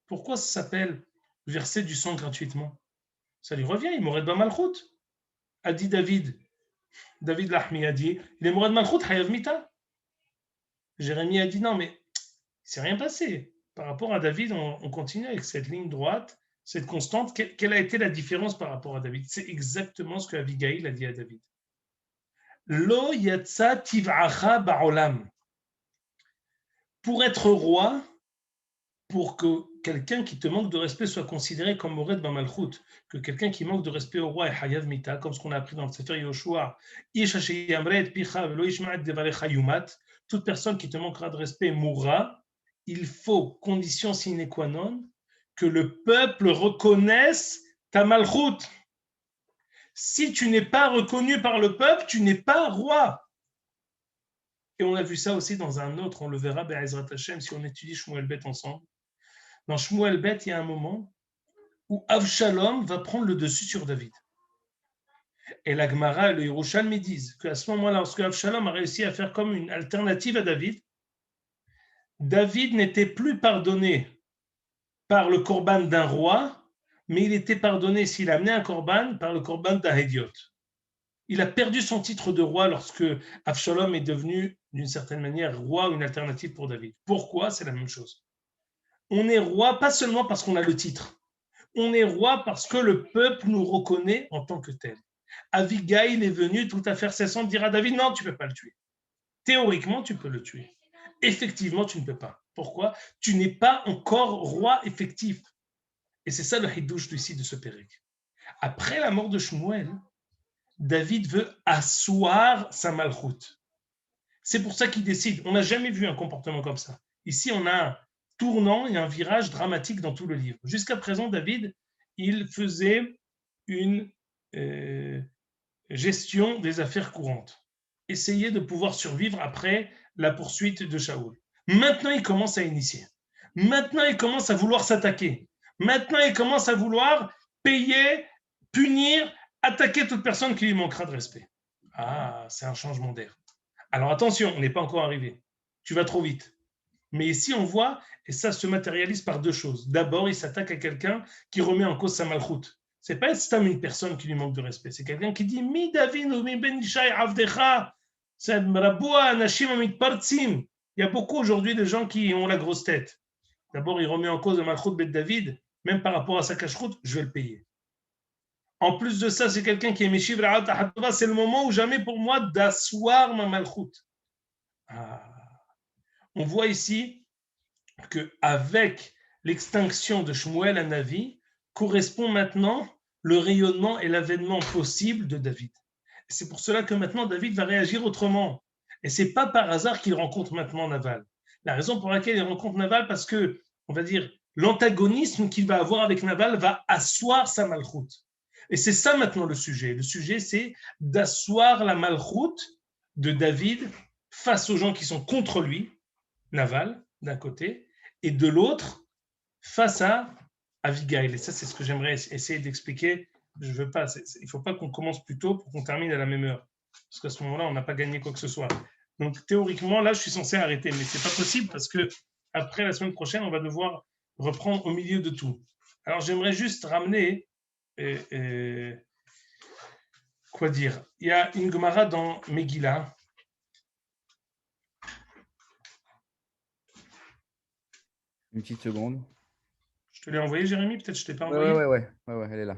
Pourquoi ça s'appelle verser du sang gratuitement? Ça lui revient, il mourrait de Malchut. A dit David Lahmi a dit, il est mourrait de Malchut, Hayav Mita. Jérémie a dit non, mais il ne s'est rien passé. Par rapport à David, on continue avec cette ligne droite, cette constante. Quelle a été la différence par rapport à David? C'est exactement ce que Abigail a dit à David. Lo yatsa tiv'acha ba'olam. Pour être roi, pour que quelqu'un qui te manque de respect soit considéré comme Mored Bamalchut, que quelqu'un qui manque de respect au roi est Hayav Mita, comme ce qu'on a appris dans le Sefer Yoshua, Ish asher yamre et picha velo yishma et devarecha yumat, toute personne qui te manquera de respect mourra. Il faut, condition sine qua non, que le peuple reconnaisse ta malchut. Si tu n'es pas reconnu par le peuple, tu n'es pas roi. Et on a vu ça aussi dans un autre, on le verra, Be'ezrat Hashem, si on étudie Shmuel Bet ensemble. Dans Shmuel Bet, il y a un moment où Avshalom va prendre le dessus sur David. Et la Gemara et le Yerushalmi disent qu'à ce moment-là, lorsque Avshalom a réussi à faire comme une alternative à David, David n'était plus pardonné par le korban d'un roi, mais il était pardonné s'il amenait un korban par le korban d'Ahediot. Il a perdu son titre de roi lorsque Avshalom est devenu, d'une certaine manière, roi ou une alternative pour David. Pourquoi? C'est la même chose. On est roi pas seulement parce qu'on a le titre, on est roi parce que le peuple nous reconnaît en tant que tel. Abigail est venu tout à fait cessant dire à David, non, tu ne peux pas le tuer. Théoriquement, tu peux le tuer. Effectivement, tu ne peux pas. Pourquoi? Tu n'es pas encore roi effectif. Et c'est ça le hidouche ici de ce pérec. Après la mort de Shmuel, David veut asseoir sa malchoute. C'est pour ça qu'il décide. On n'a jamais vu un comportement comme ça. Ici, on a un tournant et un virage dramatique dans tout le livre. Jusqu'à présent, David, il faisait une gestion des affaires courantes. Essayer de pouvoir survivre après la poursuite de Shaoul. Maintenant, il commence à initier. Maintenant, il commence à vouloir s'attaquer. Maintenant, il commence à vouloir payer, punir, attaquer toute personne qui lui manquera de respect. Ah, c'est un changement d'air. Alors attention, on n'est pas encore arrivé. Tu vas trop vite. Mais ici, on voit, et ça se matérialise par deux choses. D'abord, il s'attaque à quelqu'un qui remet en cause sa malchoute. C'est pas une personne qui lui manque de respect. C'est quelqu'un qui dit Mi David ou mi Ben Ishai Avdecha. Il y a beaucoup aujourd'hui de gens qui ont la grosse tête. D'abord, il remet en cause le malchoute Bet David, même par rapport à sa cacheroute, je vais le payer. En plus de ça, c'est quelqu'un qui est Meshiv Ra'at Ahatova, c'est le moment ou jamais pour moi d'asseoir ma malchoute. On voit ici qu'avec l'extinction de Shmuel Hanavi, correspond maintenant le rayonnement et l'avènement possible de David. C'est pour cela que maintenant David va réagir autrement. Et ce n'est pas par hasard qu'il rencontre maintenant Naval. La raison pour laquelle il rencontre Naval, parce que, on va dire, l'antagonisme qu'il va avoir avec Naval va asseoir sa malchoute. Et c'est ça maintenant le sujet. Le sujet, c'est d'asseoir la malchoute de David face aux gens qui sont contre lui, Naval, d'un côté, et de l'autre, face à Abigail. Et ça, c'est ce que j'aimerais essayer d'expliquer. Il ne faut pas qu'on commence plus tôt pour qu'on termine à la même heure. Parce qu'à ce moment-là, on n'a pas gagné quoi que ce soit. Donc, théoriquement, là, je suis censé arrêter. Mais ce n'est pas possible parce que après la semaine prochaine, on va devoir reprendre au milieu de tout. Alors, j'aimerais juste ramener... quoi dire? Il y a une Gemara dans Megillah. Une petite seconde. Je te l'ai envoyé, Jérémy? Peut-être que je ne t'ai pas envoyé? Ouais, elle est là.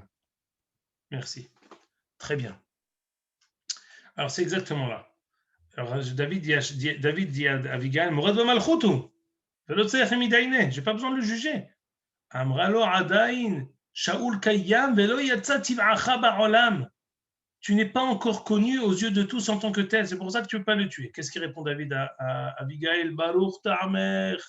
Merci. Très bien. Alors, c'est exactement là. Alors, David dit à Abigail, Morad Malchoutou, je n'ai pas besoin de le juger. Amralo Adain, Shaoul Kayyam, Velo Yatsa Tiv'acha Ba'olam. Tu n'es pas encore connu aux yeux de tous en tant que tel, c'est pour ça que tu ne peux pas le tuer. Qu'est-ce qu'il répond David à Abigail? Baruch Ta'amech,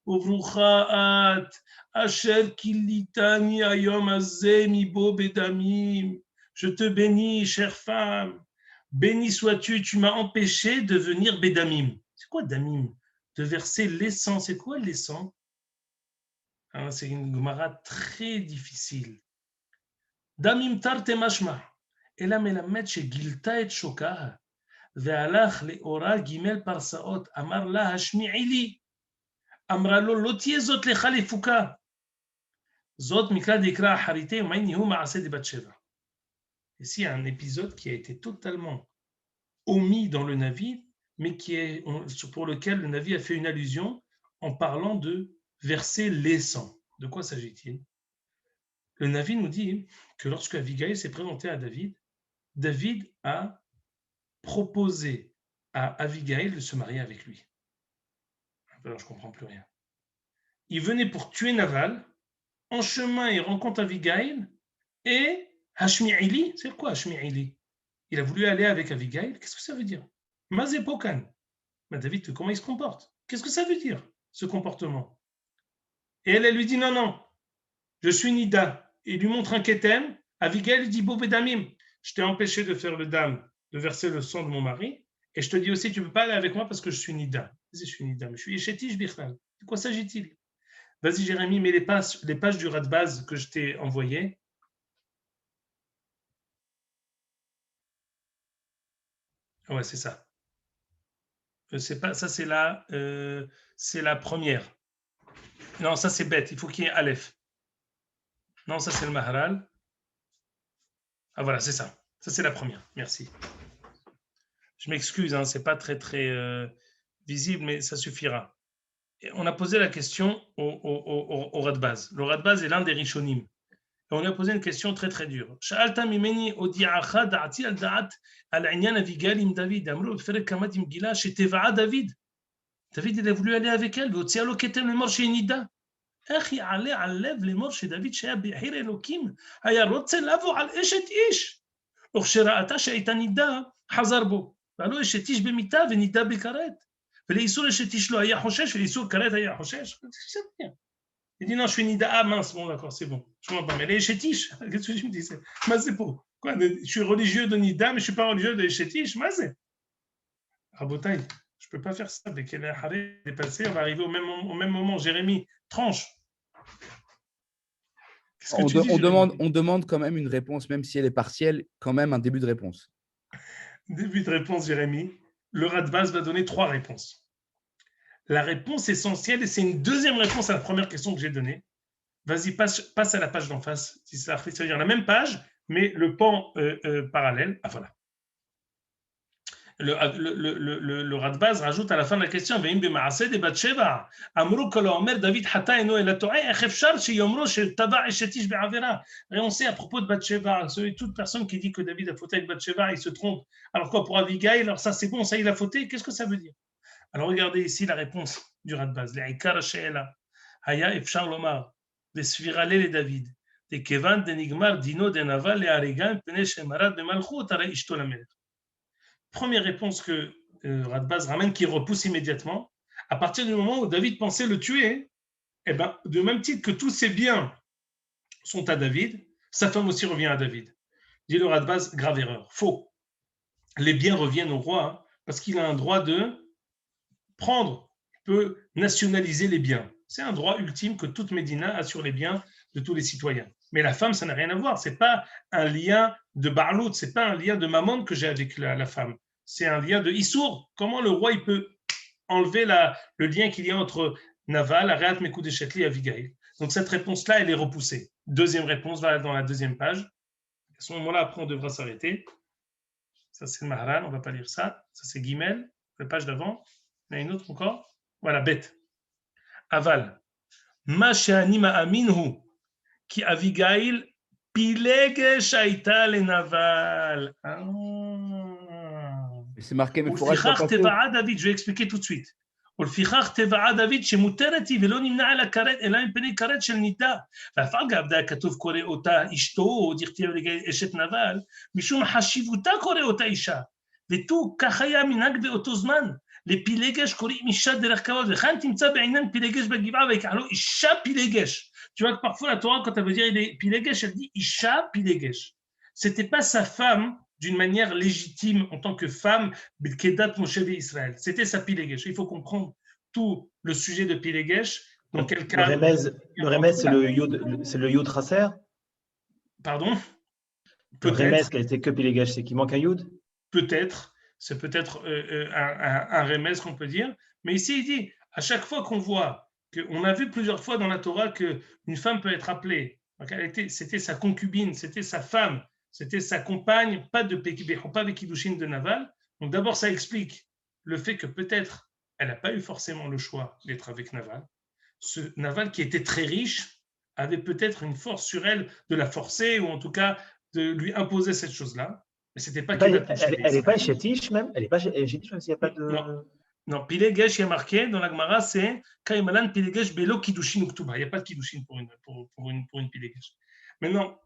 Uvrucha'at, Asher Kilitani Ayom Azeh Mibo Bedamim. Je te bénis, chère femme. Béni sois-tu, tu m'as empêché de venir Bédamim. C'est quoi Damim? De verser l'essence. C'est quoi l'essence? C'est une Gemara très difficile. Damim tarte mashma. אלא מלמד שגילתה את שוקה והלך לאורה ג' פרסאות, אמר לה השמיעי לי, אמרה לו לא תהיה זאת לך לפוקה, זאת מקרא דקרא אחריתי ומאין יהוא מעשה דבת שבע. Ici, il y a un épisode qui a été totalement omis dans le Navi, mais pour lequel le Navi a fait une allusion en parlant de verser l'encens. De quoi s'agit-il? Le Navi nous dit que lorsque Abigail s'est présentée à David, David a proposé à Abigail de se marier avec lui. Alors, je ne comprends plus rien. Il venait pour tuer Naval. En chemin, il rencontre Abigail et Hashmi'ili. C'est quoi Hashmi'ili? Il a voulu aller avec Abigail. Qu'est-ce que ça veut dire? Mazépokan. Mais David, comment il se comporte? Qu'est-ce que ça veut dire, ce comportement? Et elle lui dit non, non, je suis Nida. Il lui montre un ketem. Abigail lui dit Bobedamim. Je t'ai empêché de faire le dam, de verser le sang de mon mari, et je te dis aussi, tu ne peux pas aller avec moi parce que je suis Nida. Je suis Nida, mais je suis Yeshetish Bichlal. De quoi s'agit-il? Vas-y, Jérémy, mets les pages du Radbaz que je t'ai envoyé. Ouais, c'est ça. C'est pas, ça, c'est la première. Non, ça, c'est bête. Il faut qu'il y ait Aleph. Non, ça c'est le Maharal. Ah voilà, c'est ça. Ça c'est la première. Merci. Je m'excuse, hein, c'est pas très visible, mais ça suffira. Et on a posé la question au Radbaz. Le Radbaz est l'un des Rishonim. Et on lui a posé une question très dure. Sha'alta mimeni odi'acha da'ati al da'at al inyan avigal im David. Amro b'ferek kamat im gila sheteva'a David. David, il a voulu aller avec elle. והוציאה לו כתם לאמור שהיא נידה. איך יעלה על לב לאמור שדוד שהיה בחיר אלוקים היה רוצה לבוא על אשת איש. וכשראתה שהייתה נידה, חזר בו. והלא אשת איש במיטה ונידה בכרת. ולאיסור אשת איש לא היה חושש, ולאיסור כרת היה חושש. Il dit non, je suis nida. Ah mince, bon d'accord, c'est bon. Je comprends pas. Mais les chétiches, qu'est-ce que je me disais? C'est pour quoi? Je suis religieux de nida, mais je suis pas religieux de chétiches. C'est Rabotaï. Je ne peux pas faire ça. Dès qu'elle est passée, on va arriver au même moment. Jérémy, tranche. On demande quand même une réponse, même si elle est partielle, quand même un début de réponse. Début de réponse, Jérémy. Le Radbaz va donner 3 réponses. La réponse essentielle, et c'est une deuxième réponse à la première question que j'ai donnée. Vas-y, passe à la page d'en face. C'est-à-dire la même page, mais le pan parallèle. Ah voilà. Le Radbaz rajoute à la fin de la question et on sait à propos de Bathsheba, toute personne qui dit que David a fauté avec Bathsheba, il se trompe. Alors quoi, pour Abigail, alors ça c'est bon, ça il a fauté, qu'est-ce que ça veut dire? Alors regardez ici la réponse du Radbaz. Haya efshar lomar de svirale le David de kevan de nigmar dino de naval le arigan pene shemarat de malchut ara ishto lamelech. Première réponse que Radbaz ramène, qui repousse immédiatement, à partir du moment où David pensait le tuer, eh ben, de même titre que tous ses biens sont à David, sa femme aussi revient à David. Dit le Radbaz, grave erreur, faux. Les biens reviennent au roi hein, parce qu'il a un droit de prendre, il peut nationaliser les biens. C'est un droit ultime que toute Médina a sur les biens de tous les citoyens. Mais la femme, ça n'a rien à voir. Ce n'est pas un lien de barlout, ce n'est pas un lien de mammon que j'ai avec la femme. C'est un lien de Issour. Comment le roi il peut enlever le lien qu'il y a entre Naval, Areat, Mekoud et Chetli et Avigail. Donc cette réponse-là, elle est repoussée. Deuxième réponse, va dans la deuxième page. À ce moment-là, après, on devra s'arrêter. Ça, c'est le Maharal, on ne va pas lire ça. Ça, c'est Guimel, la page d'avant. Il y en a une autre encore. Voilà, bête. Aval. Ma she'ani ma'aminhu ki Avigail pilegesh hayta le Naval. C'est marqué, mais David, je vais expliquer tout de suite. ולפיכך תבעה דוד שמותרת היא ולא נמנע על הכרת אלא מפני כרת של נידה. ואף אגב כתוב קורא אותה אשתו, דכתיב אשת נבל, משום חשיבותה קורא אותה אישה. ותו כך היה מנהג באותו זמן. לפילגש קוראים אישה דרך כבוד, וכאן תמצא בעניין פילגש בגבעה ויקראו אישה פילגש. Tu vois que parfois la Torah, quand elle veut dire פילגש, elle dit אישה פילגש. C'était pas sa femme d'une manière légitime en tant que femme, c'était sa Pilegesh. Il faut comprendre tout le sujet de Pilegesh. Dans quel cas le remez, c'est le Yud Chaser. Pardon. Le remez, c'est que Pilegesh, c'est qu'il manque un Yud. Peut-être, c'est peut-être un remez qu'on peut dire. Mais ici, il dit, à chaque fois qu'on voit, on a vu plusieurs fois dans la Torah qu'une femme peut être appelée, c'était sa concubine, c'était sa femme, c'était sa compagne, pas de Kiddushin de Naval. Donc d'abord, ça explique le fait que peut-être elle n'a pas eu forcément le choix d'être avec Naval. Ce Naval qui était très riche avait peut-être une force sur elle de la forcer ou en tout cas de lui imposer cette chose-là. Mais c'était pas elle n'est pas chétiche même. Elle n'est pas chétiche même s'il n'y a pas de. Non, Pilegesh, il y a marqué dans la Gemara, c'est Kaimalan Pilegesh Belo Kiddushin Uktuba. Il n'y a pas de Kiddushin pour une Pilegesh. Maintenant,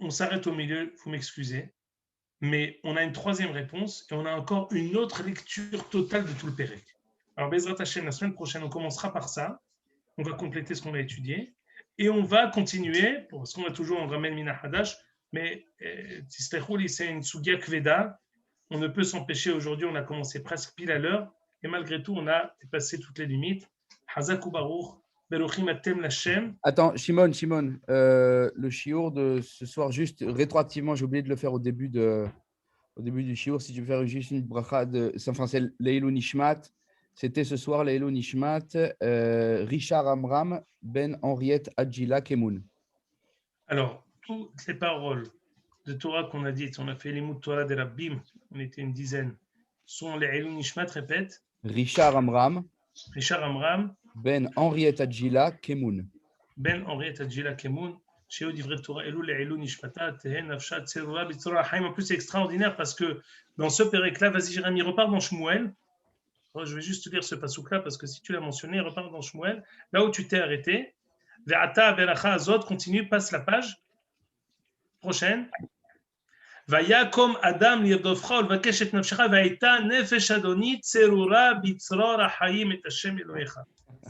on s'arrête au milieu, il faut m'excuser, mais on a une troisième réponse et on a encore une autre lecture totale de tout le Pérec. Alors, Bezrat Hashem, la semaine prochaine, on commencera par ça, on va compléter ce qu'on a étudié et on va continuer, parce qu'on a toujours, on ramène Mina Hadash, mais c'est une Sugia Kveda, on ne peut s'empêcher aujourd'hui, on a commencé presque pile à l'heure et malgré tout, on a dépassé toutes les limites. Hazaku Baruch. Attends, Shimon, le shiur de ce soir, juste rétroactivement, j'ai oublié de le faire au début du shiur. Si tu veux faire juste une bracha c'est Leilou Nishmat. C'était ce soir Leilou Nishmat, Richard Amram Ben Henriette Adjila Kemoun. Alors, toutes les paroles de Torah qu'on a dites, on a fait les mots de Torah de Rabbim, on était une dizaine, sont les Elou Nishmat, répète, Richard Amram, Richard Amram, Ben Henrietta Gila, Kemoun. Ben Henrietta Adjila Kemoun, Sheo Divrei Torah Elou le Elou Nishmata, Tehen Nafshat Tserura Bitzora Haim. En plus, c'est extraordinaire parce que dans ce pérec-là, vas-y Jérémy, repars dans Shmuel. Je vais juste te lire ce pasouk-là parce que si tu l'as mentionné, repars dans Shmuel, là où tu t'es arrêté. Ve'ata Beracha Azot, continue, passe la page. Prochaine. Vayakom Adam lirdofcha ulvakesh et nafshecha va'ita nefesh adoni tserura bitzora haim et Hashem Elohecha.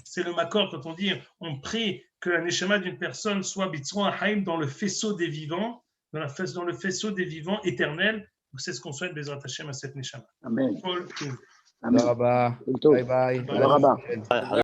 C'est le makor quand on dit on prie que la neshama d'une personne soit bitzora haim dans le faisceau des vivants, dans le faisceau des vivants éternels. C'est ce qu'on souhaite Bezrat Hashem à cette neshama. Amen. Paul King. Amen. Bye bye. Tout. Bye bye. Tודה רבה.